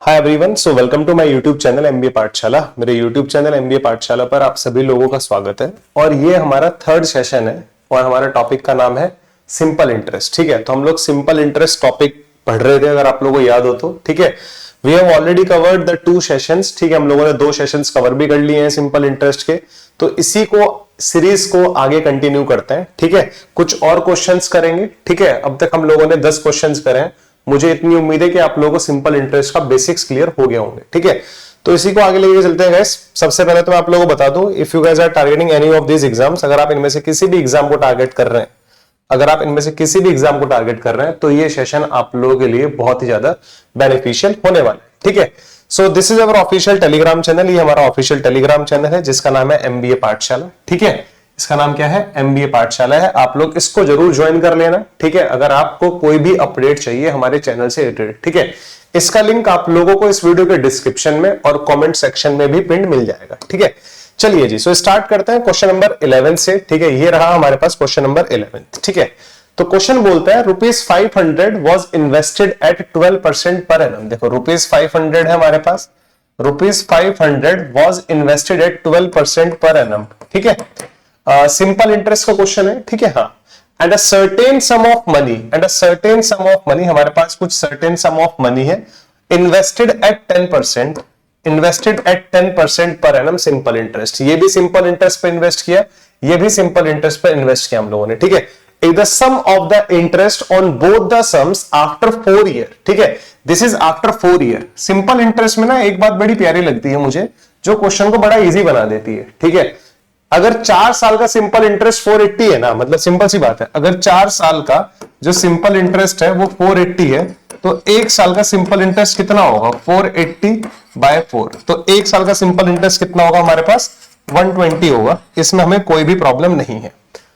Hi everyone, so welcome to my YouTube channel MBA Pathshala. मेरे YouTube channel MBA पाठशाला पर आप सभी लोगों का स्वागत है और ये हमारा थर्ड सेशन है और हमारा टॉपिक का नाम है सिंपल इंटरेस्ट। ठीक है, तो हम लोग सिंपल इंटरेस्ट टॉपिक पढ़ रहे थे, अगर आप लोगों को याद हो तो। ठीक है, we have already covered the 2 sessions. ठीक है, हम लोगों ने 2 सेशंस कवर भी कर लिए हैं सिंपल इंटरेस्ट के, तो इसी को सीरीज को आगे कंटिन्यू करते हैं। ठीक है, कुछ और क्वेश्चंस करेंगे। ठीक है, अब तक हम लोगों ने 10 क्वेश्चंस करे हैं। मुझे इतनी उम्मीद है कि आप लोगों को सिंपल इंटरेस्ट का बेसिक्स क्लियर हो गए होंगे। ठीक है, तो इसी को आगे लेके चलते हैं गाइस। सबसे पहले तो मैं आप लोगों को बता दूं, if you guys are targeting any of this exams, अगर आप इनमें से किसी भी एग्जाम को टारगेट कर रहे हैं, तो ये सेशन आप लोगों के लिए बहुत ही ज्यादा बेनिफिशियल होने वाला है। ठीक है, so this is our official Telegram channel. ये हमारा ऑफिशियल टेलीग्राम चैनल है जिसका नाम है एमबीए पाठशाला। ठीक है, इसका नाम क्या है? एमबीए पाठशाला है। आप लोग इसको जरूर ज्वाइन कर लेना। ठीक है, अगर आपको कोई भी अपडेट चाहिए हमारे चैनल से रिलेटेड। ठीक है, इसका लिंक आप लोगों को इस वीडियो के डिस्क्रिप्शन में और कमेंट सेक्शन में भी पिन मिल जाएगा। ठीक है, चलिए जी, सो स्टार्ट करते हैं क्वेश्चन नंबर 11 से। ठीक है, ये रहा हमारे पास क्वेश्चन नंबर 11। ठीक है, तो क्वेश्चन बोलता है ₹500 was invested at 12% per annum. देखो ₹500 है हमारे पास, ₹500 was invested at 12% per annum. ठीक है, सिंपल इंटरेस्ट का क्वेश्चन है। ठीक है, हाँ, and a certain some of money, हमारे पास कुछ सर्टेन सम ऑफ मनी है, इन्वेस्टेड एट 10% पर एनम सिंपल इंटरेस्ट। ये भी सिंपल इंटरेस्ट पे इन्वेस्ट किया, ये भी सिंपल इंटरेस्ट पे इन्वेस्ट किया हम लोगों ने। ठीक है, the sum of the interest on both the sums after 4 year. ठीक है, this is after 4 year. Simple interest में ना एक बात बड़ी प्यारी लगती है मुझे, जो क्वेश्चन को बड़ा इजी बना देती है। ठीक है, अगर 4 साल का सिंपल इंटरेस्ट 480 है ना, मतलब सिंपल सी बात है, अगर 4 साल का जो सिंपल इंटरेस्ट है वो 480 है, तो 1 साल का सिंपल इंटरेस्ट कितना होगा? 480/4। तो 1 साल का सिंपल इंटरेस्ट कितना होगा हमारे पास? 120 होगा। इसमें हमें कोई भी प्रॉब्लम नहीं है।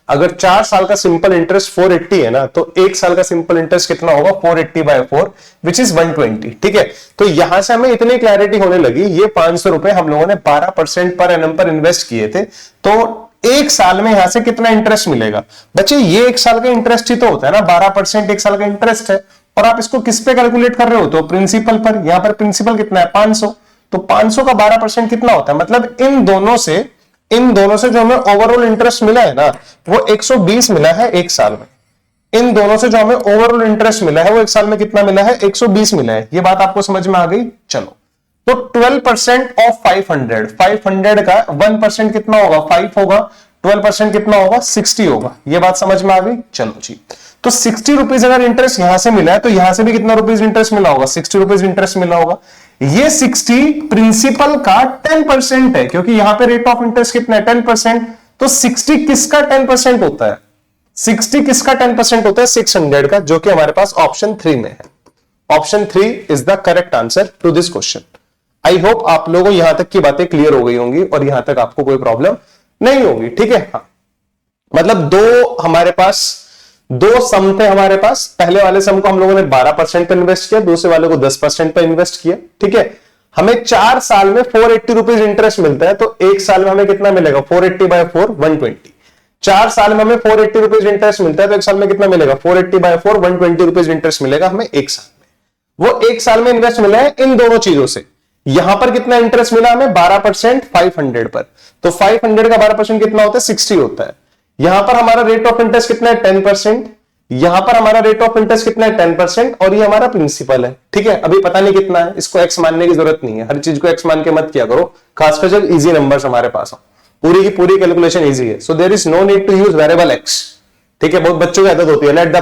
अगर 4 साल का सिंपल इंटरेस्ट 480 है ना, तो 1 साल का सिंपल इंटरेस्ट कितना होगा? 480/4 विच इज 120। ठीक है, तो यहां से हमें इतनी क्लैरिटी होने लगी, ये 500 रुपए हम लोगों ने 12% पर एनम पर इन्वेस्ट किए थे, तो 1 साल में यहां से कितना इंटरेस्ट मिलेगा? बच्चे, ये 1 साल का इंटरेस्ट ही तो होता है ना, 12% 1 साल का इंटरेस्ट है। और आप इसको किस पे कैलकुलेट कर रहे हो? तो प्रिंसिपल पर। यहां पर प्रिंसिपल कितना है? 500। तो 500 का 12% कितना होता है? मतलब इन दोनों से जो हमें ओवरऑल इंटरेस्ट मिला है ना, वो 120 मिला है 1 साल में। इन दोनों से जो हमें ओवरऑल इंटरेस्ट मिला है वो 1 साल में कितना मिला है? 120 मिला है। ये बात आपको समझ में आ गई? चलो, तो 12% ऑफ 500 का 1% कितना होगा? 5 होगा। 12% कितना होगा? 60 होगा। ये बात समझ में आ गई? चलो जी, तो 60 रुपीज अगर इंटरेस्ट यहां से मिला है, तो यहां से भी कितना रुपीज इंटरेस्ट मिला होगा? 60 रुपीज इंटरेस्ट मिला होगा। ये 60 प्रिंसिपल का 10% है, क्योंकि यहां पे रेट ऑफ इंटरेस्ट कितना है? 10%। तो 60 किसका 10% होता है? 60 किसका 10% होता है? 600 का, जो कि हमारे पास ऑप्शन 3 में है। Option 3 is the correct answer to this question. I hope आप लोगों को यहां तक की बातें क्लियर हो गई होंगी और यहां तक आपको कोई प्रॉब्लम नहीं होगी। ठीक है, हाँ, मतलब दो सम थे हमारे पास। पहले वाले सम को हम लोगों ने 12% पे इन्वेस्ट किया, दूसरे वाले को 10% पे इन्वेस्ट किया। ठीक है, हमें 4 साल में 480 रुपीज इंटरेस्ट मिलता है, तो 1 साल में हमें कितना मिलेगा? 480/4 120। 4 साल में हमें 480 रुपीज इंटरेस्ट मिलता है, तो 1 साल में कितना मिलेगा? 480/4 120 रुपीज इंटरेस्ट मिलेगा हमें 1 साल में। वो 1 साल में इन्वेस्ट मिला है इन दोनों चीजों से। यहां पर कितना इंटरेस्ट मिला हमें? 12% 500 पर। तो 500 का 12% कितना होता है? 60 होता है। यहां पर हमारा रेट ऑफ इंटरेस्ट कितना है? 10%। यहां पर हमारा रेट ऑफ इंटरेस्ट कितना है? 10%। और ये हमारा प्रिंसिपल है। ठीक है, अभी पता नहीं कितना है, इसको एक्स मानने की जरूरत नहीं है। हर चीज को एक्स मान के मत किया करो, खासकर जब इजी नंबर्स हमारे पास हो। पूरी की पूरी कैलकुलेशन इजी है, so there is no need to use variable X. ठीक है, बहुत बच्चों की आदत होती है, लेट द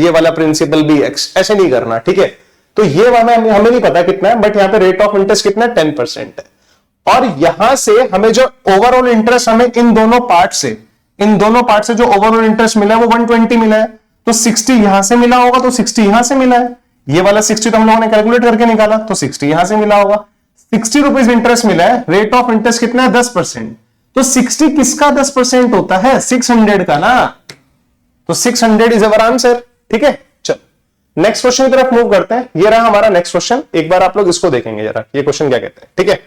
ये वाला प्रिंसिपल भी एक्स, ऐसे नहीं करना। ठीक है, तो ये वाला हमें नहीं पता कितना है, बट यहां पे रेट ऑफ इंटरेस्ट कितना है? 10% है। और यहां से हमें जो ओवरऑल इंटरेस्ट हमें इन दोनों पार्ट से जो ओवरऑल इंटरेस्ट मिला है वो 120 मिला है। तो 60 यहां से मिला होगा, तो 60 यहां से मिला है। ये वाला 60 तो हम लोगों ने कैलकुलेट करके निकाला, तो 60 यहां से मिला होगा। 60 रुपीज इंटरेस्ट मिला है, रेट ऑफ इंटरेस्ट कितना है? 10%। तो 60 किसका 10% होता है? 600 का ना। तो 600 इज अवर आंसर। ठीक है, चलो नेक्स्ट क्वेश्चन की तरफ मूव करते हैं। ये रहा हमारा नेक्स्ट क्वेश्चन। एक बार आप लोग इसको देखेंगे जरा, ये क्वेश्चन क्या कहते हैं। ठीक है,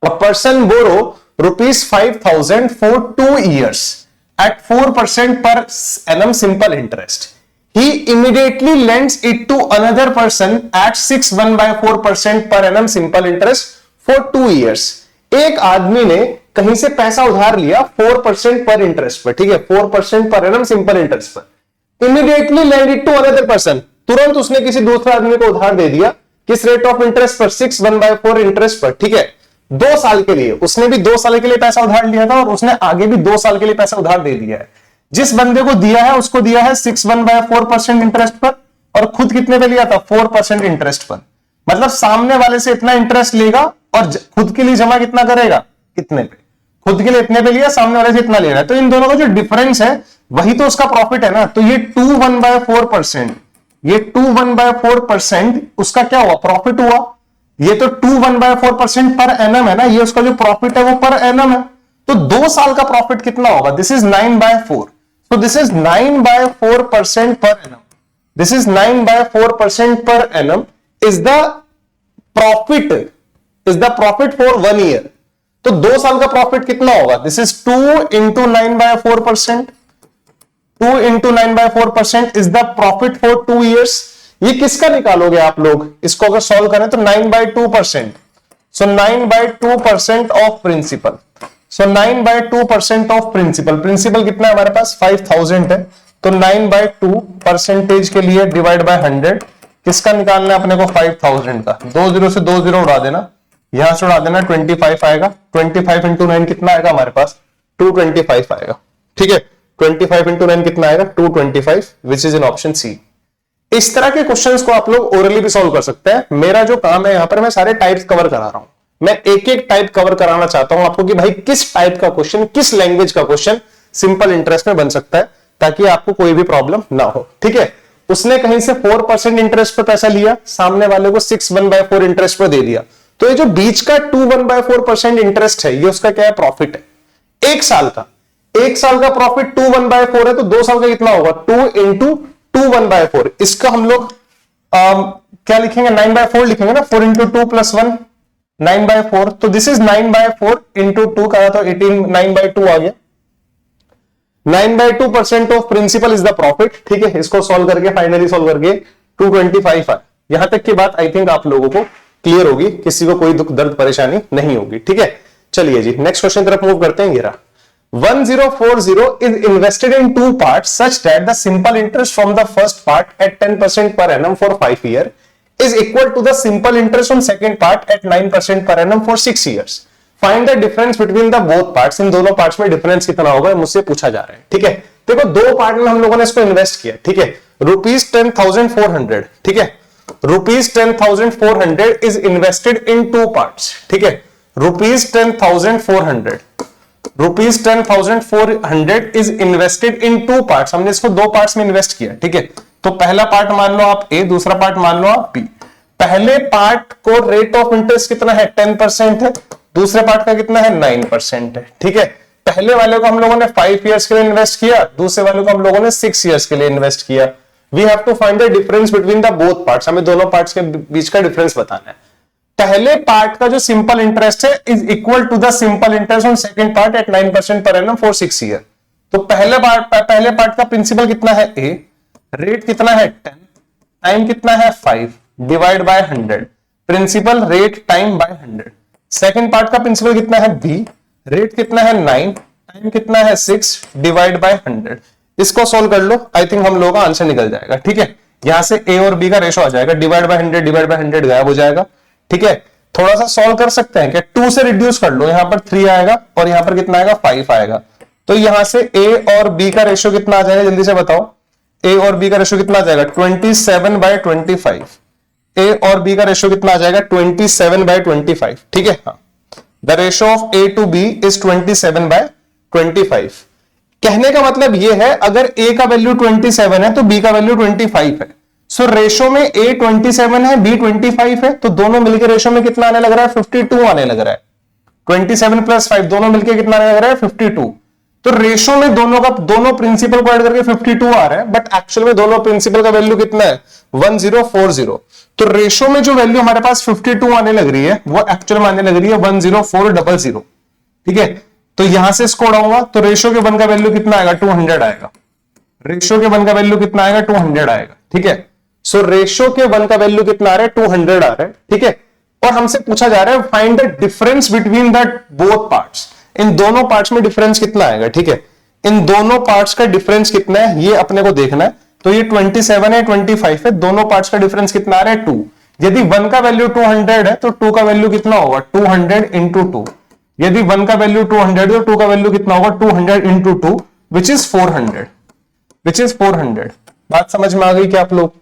a person borrow ₹5,000 for 2 years at 4% per annum simple interest. he immediately lends it to another person at 6.1/4% per annum simple interest for 2 years. एक आदमी ने कहीं से पैसा उधार लिया 4% पर इंटरेस्ट पर, ठीक है, 4% पर एनम सिंपल इंटरेस्ट पर। Immediately lend it to another person, तुरंत उसने किसी दूसरे आदमी को उधार दे दिया, किस रेट ऑफ इंटरेस्ट पर, 6.1/4 इंटरेस्ट पर, ठीक है, 2 साल के लिए। उसने भी 2 साल के लिए पैसा उधार लिया था और उसने आगे भी 2 साल के लिए पैसा उधार दे दिया है। जिस बंदे को दिया है उसको दिया है 6.1/4% इंटरेस्ट पर, और खुद कितने पे लिया था, 4% इंटरेस्ट पर। मतलब सामने वाले से इतना इंटरेस्ट लेगा और खुद के लिए जमा कितना करेगा, कितने पे, खुद के लिए इतने पे लिया, सामने वाले से इतना ले रहा है। तो इन दोनों का जो डिफरेंस है वही तो उसका प्रॉफिट है ना। तो ये 2.1/4%, ये 2.1/4% उसका क्या हुआ, प्रॉफिट हुआ। ये तो 2.1/4% पर एनम है ना, ये उसका जो प्रॉफिट है वो पर एनम है। तो 2 साल का प्रॉफिट कितना होगा, this is 9/4, so this is 9/4% per annum. This is 9/4% per annum is the profit for 1 year. तो 2 साल का प्रॉफिट कितना होगा, this is 2 into 9/4%. 2 into 9/4% is the profit for 2 years. ये किसका निकालोगे आप लोग, इसको अगर सॉल्व करें तो 9/2%. So 9/2% of principal. So 9/2% of principal, principal कितना है हमारे पास 5000 है, तो 9/2% के लिए डिवाइड बाय 100, किसका निकालना है अपने को 5000 का, 2 0 से 2 0 उड़ा देना, यहां से उड़ा देना, 25 आएगा, 25 into 9 कितना आएगा हमारे पास 225 आएगा, ठीक है, 25 into 9 कितना आएगा 225, which is in option C. इस तरह के क्वेश्चंस को आप लोग ओरली भी सॉल्व कर सकते हैं। मेरा जो काम है यहां पर मैं सारे टाइप्स कवर करा रहा हूं, मैं एक एक टाइप कवर कराना चाहता हूं आपको कि भाई किस टाइप का क्वेश्चन, किस लैंग्वेज का क्वेश्चन सिंपल इंटरेस्ट में बन सकता है, ताकि आपको कोई भी प्रॉब्लम ना हो, ठीक है। उसने कहीं से 4% इंटरेस्ट पर पैसा लिया, सामने वाले को 6.1/4 इंटरेस्ट पर दे दिया, तो ये जो बीच का 2.1/4% इंटरेस्ट है, ये उसका क्या है, प्रॉफिट है 1 साल का। 1 साल का प्रॉफिट 2.1/4 है, तो 2 साल का कितना होगा 2 into 2.1/4। इसका हम लोग क्या लिखेंगे, 9/4 लिखेंगे ना, 4 into 2 + 1 9/4, तो दिस इज 9/4 into 2 करा तो 18, 9/2 आ गया। 9/2% of principal is the profit, ठीक है। इसको सॉल्व करके फाइनली सॉल्व करके 225 आया। यहां तक की बात आई थिंक आप लोगों को क्लियर होगी, किसी को कोई दुख दर्द परेशानी नहीं होगी, ठीक है। चलिए जी नेक्स्ट क्वेश्चन तरफ मूव करते हैं। 1040 is invested in 2 parts such that the simple interest from the first part at 10% per annum for 5 years is equal to the simple interest on second part at 9% per annum for 6 years. Find the difference between the both parts. इन दोनों parts में difference कितना होगा मुझसे पूछा जा रहा है, ठीक है। देखो 2 पार्ट में हम लोगों ने इसको इन्वेस्ट किया, ठीक है, ₹10,400, ठीक है, ₹10,400 is invested in 2 parts, ठीक है, ₹10,400 is invested in 2 parts। हमने इसको 2 पार्ट्स में इन्वेस्ट किया, ठीक है। तो पहला पार्ट मान लो आप ए, दूसरा पार्ट मान लो आप बी। पहले पार्ट को रेट ऑफ इंटरेस्ट कितना है 10% है, दूसरे पार्ट का कितना है 9% है, ठीक है। पहले वाले को हम लोगों ने 5 इयर्स के लिए इन्वेस्ट किया, दूसरे वाले को हम लोगों ने 6 इयर्स के लिए इन्वेस्ट किया। We have to find the difference between the both parts, हमें दोनों पार्ट्स के बीच का डिफरेंस बताना है। पहले पार्ट का जो सिंपल इंटरेस्ट है is equal to the simple interest on second part at 9% per annum for 6 year. तो पहले पार्ट का प्रिंसिपल कितना है ए, रेट कितना है 10, टाइम कितना है 5 divide by 100, principal rate time by 100। Second part का प्रिंसिपल कितना है बी, रेट कितना है 9, टाइम कितना है 6 डिवाइड बाय 100। इसको सोल्व कर लो, आई थिंक हम लोगों का आंसर निकल जाएगा, ठीक है। यहां से ए और बी का रेशो आ जाएगा, डिवाइड बाय 100 गायब हो जाएगा, ठीक है। थोड़ा सा सॉल्व कर सकते हैं क्या, 2 से रिड्यूस कर लो, यहां पर 3 आएगा और यहां पर कितना आएगा 5 आएगा। तो यहां से ए और बी का रेशो कितना आ जाएगा, जल्दी से बताओ, ए और बी का रेशो कितना आ जाएगा 27/25। ए और बी का रेशो कितना आ जाएगा 27/25, ठीक है। हाँ, the ratio of A to B is 27/25। कहने का मतलब ये है, अगर ए का वैल्यू 27 है तो बी का वैल्यू 25 है। सो रेशो में ए 27 है, बी 25 है, तो दोनों मिलकर रेशो में कितना आने लग रहा है 52 आने लग रहा है। 27 + 5 दोनों मिलकर कितना आने लग रहा है 52। तो रेशो में दोनों प्रिंसिपल को ऐड करके 52 आ रहा है, बट एक्चुअल में दोनों प्रिंसिपल का वैल्यू कितना है 1040। तो रेशो में जो वैल्यू हमारे पास 52 आने लग रही है वो एक्चुअल में आने लग रही है 10400, ठीक है। तो यहां से इसको उड़ाऊंगा तो रेशो के 1 का वैल्यू कितना आएगा 200 आएगा। रेशियो के 1 का वैल्यू कितना आएगा 200 आएगा, ठीक है। सो रेशियो के 1 का वैल्यू कितना आ रहा है 200 आ रहा है, ठीक है। और हमसे पूछा जा रहा है find the difference between the both parts, इन दोनों पार्ट्स में डिफरेंस कितना आएगा, ठीक है। इन दोनों पार्ट्स का डिफरेंस कितना है ये अपने को देखना है। तो ये 27 है 25 है, दोनों पार्ट्स का डिफरेंस कितना आ रहा है 2। यदि 1 का वैल्यू 200 है तो 2 का वैल्यू कितना होगा 200 इंटू 2। यदि 1 का वैल्यू 200 तो 2 का वैल्यू कितना होगा 200 into 2 which is 400, which is 400। बात समझ में आ गई क्या आप लोग?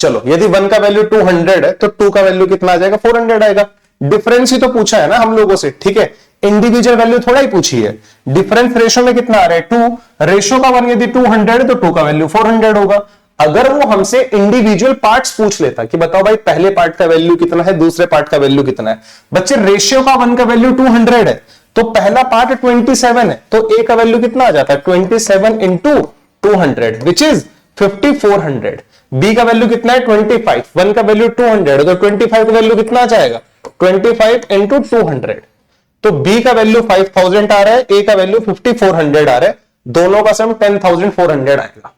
चलो यदि 1 का वैल्यू 200 है तो 2 का वैल्यू कितना आ जाएगा 400 आएगा। डिफरेंस ही तो पूछा है ना हम लोगों से, ठीक है। इंडिविजुअल वैल्यू थोड़ा ही पूछी है। डिफरेंस रेशियो में कितना आ रहा है 2, रेशियो का 1 यदि 200 है तो 2 का वैल्यू 400 होगा। अगर वो हमसे इंडिविजुअल पार्ट्स पूछ लेता कि बताओ भाई पहले पार्ट का वैल्यू कितना है, दूसरे पार्ट का वैल्यू कितना है। बच्चे रेशियो का 1 का वैल्यू 200 है तो पहला पार्ट 27 है तो ए का वैल्यू कितना आ जाता है 27 इंटू 200 विच इज 5400। बी का वैल्यू कितना है 25, 1 का वैल्यू 200 तो 25 का वैल्यू कितना आ जाएगा 25 इंटू 200। तो बी का वैल्यू 5000 आ रहा है, ए का वैल्यू 5400 आ रहा है, दोनों का सम 10400 आएगा।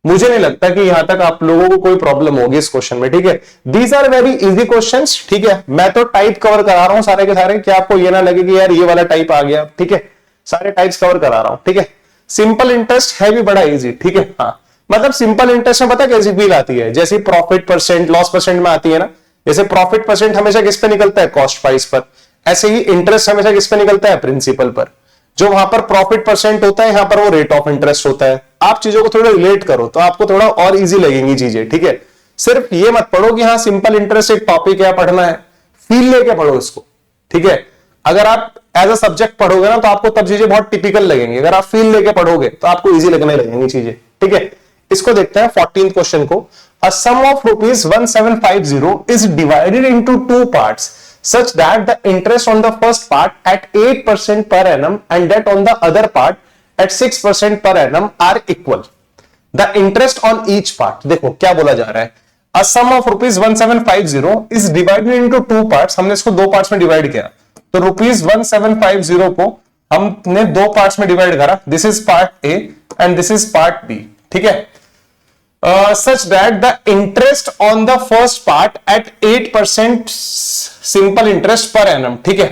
मुझे नहीं लगता कि यहां तक आप लोगों को कोई प्रॉब्लम होगी इस क्वेश्चन में, ठीक है। These are very easy questions, ठीक है। मैं तो टाइप कवर करा रहा हूं सारे के सारे, कि आपको ये ना लगे कि यार ये वाला टाइप आ गया, ठीक है। सारे टाइप्स कवर करा रहा हूं, ठीक है। सिंपल इंटरेस्ट है भी बड़ा इजी, ठीक है। हाँ मतलब सिंपल इंटरेस्ट में पता कैसी फील आती है, जैसे प्रॉफिट परसेंट लॉस परसेंट में आती है ना। जैसे प्रॉफिट परसेंट हमेशा किस पे निकलता है कॉस्ट प्राइस पर, ऐसे ही इंटरेस्ट हमेशा किस पे निकलता है प्रिंसिपल पर। जो वहां पर प्रॉफिट परसेंट होता है यहां पर वो रेट ऑफ इंटरेस्ट होता है। आप चीजों को थोड़ा रिलेट करो तो आपको थोड़ा और इजी लगेंगी चीजें, ठीक है। सिर्फ ये मत पढ़ो कि हाँ सिंपल इंटरेस्ट एक टॉपिक है पढ़ना है, फील लेके पढ़ो इसको, ठीक है। अगर आप एज अ सब्जेक्ट पढ़ोगे ना तो आपको तब चीजें बहुत टिपिकल लगेंगी, अगर आप फील लेके पढ़ोगे तो आपको इजी लगने लगेंगी चीजें, ठीक है। इसको देखते हैं 14th क्वेश्चन को। A sum of ₹1750 is divided into 2 parts such that the interest on the first part at 8% per annum and that on the other part at 6% per annum are equal. The interest on each part, देखो क्या बोला जा रहा है, a sum of ₹1750 is divided into 2 parts। हमने इसको 2 parts में divide किया, तो ₹1750 को हमने 2 पार्ट्स में डिवाइड करा। This is part A and this is part B, ठीक है। Such that the interest on the first part at 8% simple interest per annum, ठीक है,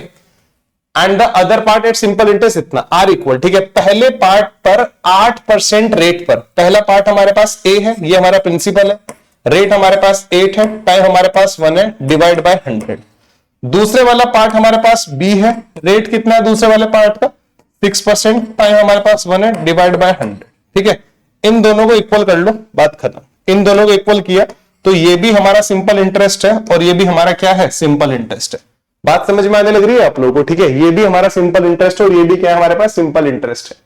and the other part at simple interest इतना are equal, ठीक है। पहले part पर 8% rate पर, पहला पार्ट हमारे पास A है, ये हमारा प्रिंसिपल है, रेट हमारे पास 8 है, टाइम हमारे पास 1 है, डिवाइड बाय 100। दूसरे वाला पार्ट हमारे पास B है, रेट कितना है दूसरे वाले पार्ट का 6%, टाइम हमारे पास 1 है, डिवाइड बाय 100, ठीक है। इन दोनों को इक्वल कर लो, बात खत्म। इन दोनों को इक्वल किया तो ये भी हमारा सिंपल इंटरेस्ट है और ये भी हमारा क्या है सिंपल इंटरेस्ट है। बात समझ में आने लग रही है आप लोगों को, ठीक है। ये भी हमारा सिंपल इंटरेस्ट है और ये भी क्या है हमारे पास सिंपल इंटरेस्ट है।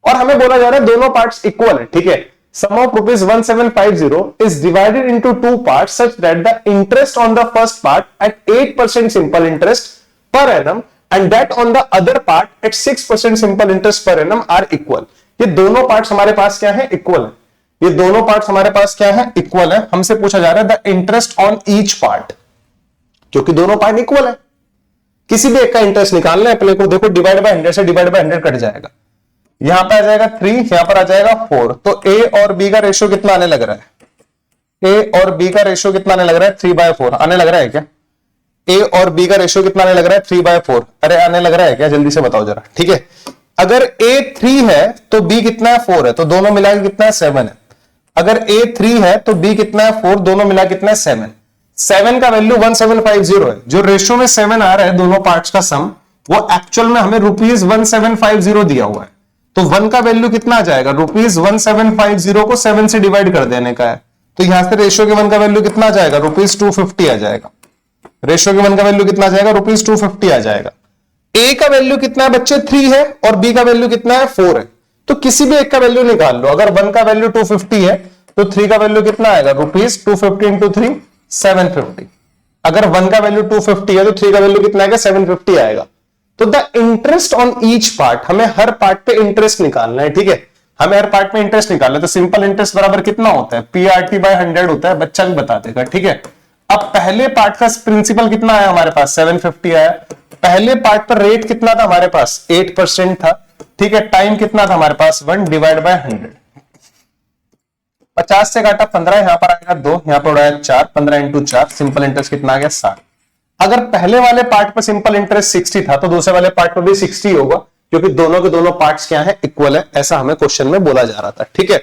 और हमें बोला जा रहा है दोनों पार्ट्स इक्वल है, ठीक है। Sum of ₹1750 is divided into 2 parts such that the interest on the first part at 8% simple interest per annum and that on the other part at 6% simple interest per annum are equal. ये दोनों parts हमारे पास क्या है equal है, ये दोनों parts हमारे पास क्या है इक्वल है। हमसे पूछा जा रहा है the interest on each part, क्योंकि दोनों पार्ट इक्वल है, किसी भी एक का इंटरेस्ट निकालना है अपने को। देखो डिवाइड बाय 100 से डिवाइड बाय 100 कट जाएगा, यहां पर आ जाएगा 3, यहां पर आ जाएगा 4। तो ए और बी का रेशियो कितना आने लग रहा है, ए और बी का रेशियो कितना आने लग रहा है 3/4 आने लग रहा है क्या? ए और बी का रेशियो कितना आने लग रहा है 3/4, अरे आने लग रहा है क्या, जल्दी से बताओ जरा, ठीक है। अगर ए 3 है तो बी कितना है 4 है, तो दोनों मिला के कितना है 7 है। अगर ए 3 है तो बी कितना है 4, दोनों मिला कितना है 7। 7 का वैल्यू 1750 है, जो रेशियो में 7 आ रहा है दोनों पार्ट्स का सम, वो एक्चुअल में हमें ₹1750 दिया हुआ है। तो 1 का वैल्यू कितना आ जाएगा, ₹1750 को 7 से डिवाइड कर देने का है, तो यहां से रेशियो के 1 का वैल्यू कितना आ जाएगा, ₹250 आ जाएगा। रेशियो के 1 का वैल्यू कितना आ जाएगा, ₹250 आ जाएगा। ए का वैल्यू कितना है बच्चे 3 है और बी का वैल्यू कितना है 4 है, तो किसी भी एक का वैल्यू निकाल लो। अगर 1 का वैल्यू 250 है तो 3 का वैल्यू कितना आएगा, ₹250 इंटू 3 750। अगर 1 का वैल्यू 250 है तो 3 का वैल्यू कितना आएगा 750 आएगा। तो the interest on each part, हमें हर पार्ट पे इंटरेस्ट निकालना है, ठीक है। हमें हर पार्ट में इंटरेस्ट निकालना है, तो सिंपल इंटरेस्ट बराबर कितना होता है, PRT/100 होता है, बच्चा भी बता देगा, ठीक है। अब पहले पार्ट का प्रिंसिपल कितना आया हमारे पास 750 आया। पहले पार्ट पर रेट कितना था हमारे पास 8% था, ठीक है। टाइम कितना था हमारे पास 1 डिवाइड बाय 100, 50 से काटा 15, यहां पर आएगा 2, यहां पर उड़ाया 4, 15 इंटू 4, सिंपल इंटरेस्ट कितना आ गया 60। अगर पहले वाले पार्ट पर सिंपल इंटरेस्ट 60 था तो दूसरे वाले पार्ट पर भी 60 होगा, क्योंकि दोनों के दोनों पार्ट्स क्या है, इक्वल है, ऐसा हमें क्वेश्चन में बोला जा रहा था। ठीक है,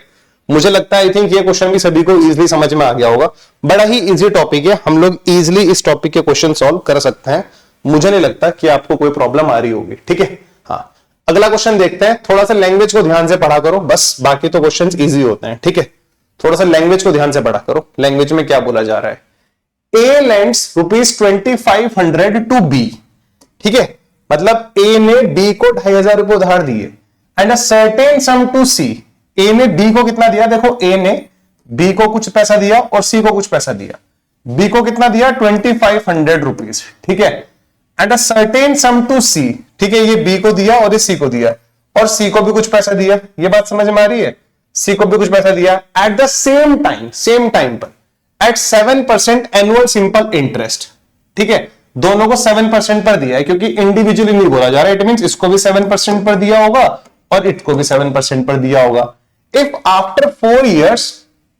मुझे लगता है आई थिंक ये क्वेश्चन भी सभी को इजीली समझ में आ गया होगा। बड़ा ही इजी टॉपिक है, हम लोग इजीली इस टॉपिक के क्वेश्चन सॉल्व कर सकते हैं। मुझे नहीं लगता कि आपको कोई प्रॉब्लम आ रही होगी। ठीक है, हाँ, अगला क्वेश्चन देखते हैं। थोड़ा सा लैंग्वेज को ध्यान से पढ़ा करो, बस बाकी तो क्वेश्चंस इजी होते हैं। ठीक है, थोड़ा सा लैंग्वेज को ध्यान से पढ़ा करो। लैंग्वेज में क्या बोला जा रहा है, ए लेंड्स ₹2500 टू बी। ठीक है, मतलब ए ने बी को 2500 रुपए उधार दिए, and a certain sum to C. A ने बी को कितना दिया, देखो ए ने बी को कुछ पैसा दिया और सी को कुछ पैसा दिया। बी को कितना दिया, 2500 रुपीज। ठीक है, and a certain sum to C. ठीक है, ये बी को दिया और ये सी को दिया, और सी को भी कुछ पैसा दिया। ये बात समझ में आ रही है, सी को भी कुछ पैसा दिया एट द सेम टाइम पर एट 7% एनुअल सिंपल इंटरेस्ट। ठीक है, दोनों को 7% पर दिया है, क्योंकि इंडिविजुअली नहीं बोला जा रहा है। इट मींस इसको भी 7% पर दिया होगा और इसको भी 7% पर दिया होगा। If after 4 years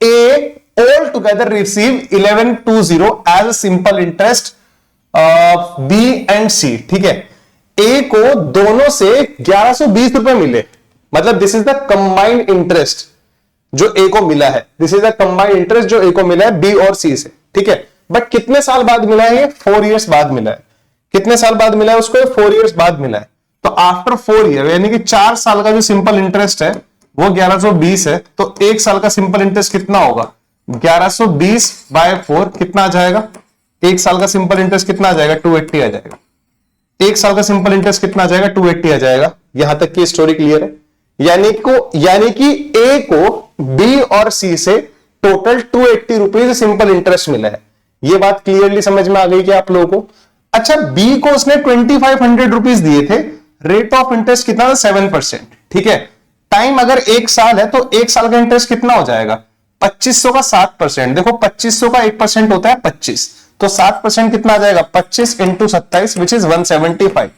A all together receive 1120 as simple interest B and C. ठीक है, ए को दोनों से 1120 रुपए मिले, मतलब this is the combined interest जो ए को मिला है। This is the combined interest जो ए को मिला है बी और सी से। ठीक है, बट कितने साल बाद मिला है, ये 4 years बाद मिला है। कितने साल बाद मिला है उसको, 4 years बाद मिला है। तो आफ्टर 4 year यानी कि 4 साल का जो सिंपल इंटरेस्ट है वो 1120 है, तो 1 साल का सिंपल इंटरेस्ट कितना होगा, 1120/4 कितना आ जाएगा, 1 साल का सिंपल इंटरेस्ट कितना आ जाएगा, 280 आ जाएगा। 1 साल का सिंपल इंटरेस्ट कितना आ जाएगा, 280 आ जाएगा। यहां तक की स्टोरी क्लियर है। यानी कि ए को बी और सी से टोटल 280 रुपीज सिंपल इंटरेस्ट मिला है। ये बात क्लियरली समझ में आ गई कि आप लोगों को। अच्छा, बी को उसने 2500 रुपीज दिए थे, रेट ऑफ इंटरेस्ट कितना था, 7%। ठीक है, टाइम अगर 1 साल है तो 1 साल का इंटरेस्ट कितना हो जाएगा, 2500 का 7%। देखो 2500 का 1% होता है 25, तो 7% कितना आ जाएगा, 25 इंटू 27 विच इज 175।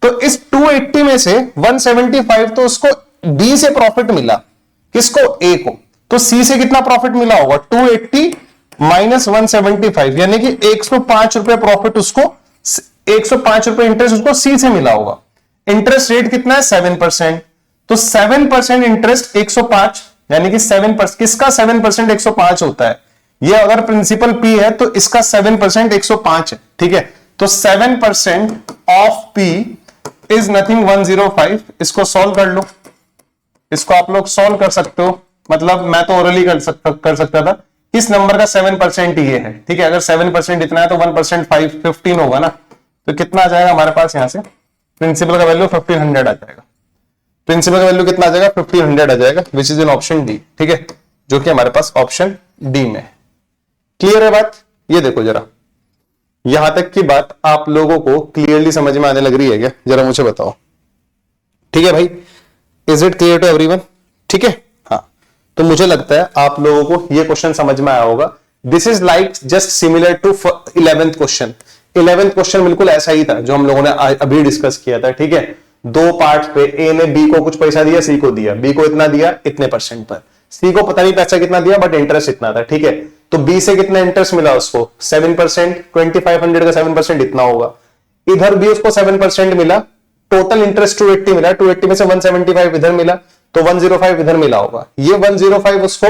तो इस 280 में से 175 तो उसको बी से प्रॉफिट मिला, किसको, ए को। तो सी से कितना प्रॉफिट मिला होगा, 280 माइनस 175, यानी कि 105 रुपए प्रॉफिट उसको, 105 रुपए इंटरेस्ट उसको सी से मिला होगा। इंटरेस्ट रेट कितना है, 7%। तो 7% इंटरेस्ट 105, यानी कि 7%, किसका 7% 105 होता है। ये अगर प्रिंसिपल पी है तो इसका 7% 105 है। ठीक है, तो 7% ऑफ पी इज नथिंग 105। इसको सॉल्व कर लो, इसको आप लोग सॉल्व कर सकते हो, मतलब मैं तो ओरली कर सकता था। इस नंबर का 7% ये है। ठीक है, अगर 7% इतना है तो 1% 15 होगा ना, तो कितना आ जाएगा हमारे पास, यहां से प्रिंसिपल का वैल्यू 1500 आ जाएगा। प्रिंसिपल का वैल्यू कितना आ जाएगा, 1500 आ जाएगा, which is in option D. ठीक है, जो कि हमारे पास ऑप्शन डी में है। क्लियर है बात। ये देखो जरा, यहां तक की बात आप लोगों को क्लियरली समझ में आने लग रही है क्या, जरा मुझे बताओ। ठीक है भाई, is it clear to everyone. ठीक है, हाँ, तो मुझे लगता है आप लोगों को ये क्वेश्चन समझ में आया होगा। This is like just similar to 11th question. 11th question बिल्कुल ऐसा ही था जो हम लोगों ने अभी डिस्कस किया था। ठीक है, 2 पार्ट पे ए ने बी को कुछ पैसा दिया, सी को दिया। बी को इतना दिया इतने % पर, सी को पता नहीं पैसा कितना दिया, बट इंटरेस्ट इतना था। ठीक है, तो बी से कितना इंटरेस्ट मिला उसको, 7%। 2500 का 7% इतना होगा। इधर भी उसको 7% मिला, टोटल इंटरेस्ट 280 मिला। 280 में से 175 इधर मिला, तो 105 इधर मिला होगा। ये 105 उसको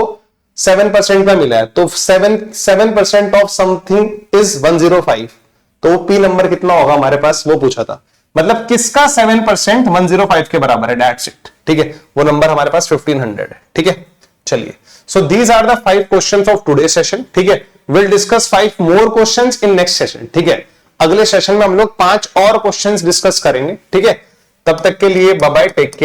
7% का मिला है, तो 7% ऑफ समथिंग इज 105। तो पी नंबर कितना होगा हमारे पास, वो पूछा था। मतलब किसका 7% 105 के बराबर है, दैट्स इट। ठीक है, वो नंबर हमारे पास 1500 है। ठीक है, चलिए, so these are the 5 questions of today session. ठीक है, will discuss 5 more questions in next session. ठीक है, अगले सेशन में हम लोग 5 और क्वेश्चंस डिस्कस करेंगे। ठीक है, तब तक के लिए बाय बाय, टेक केयर।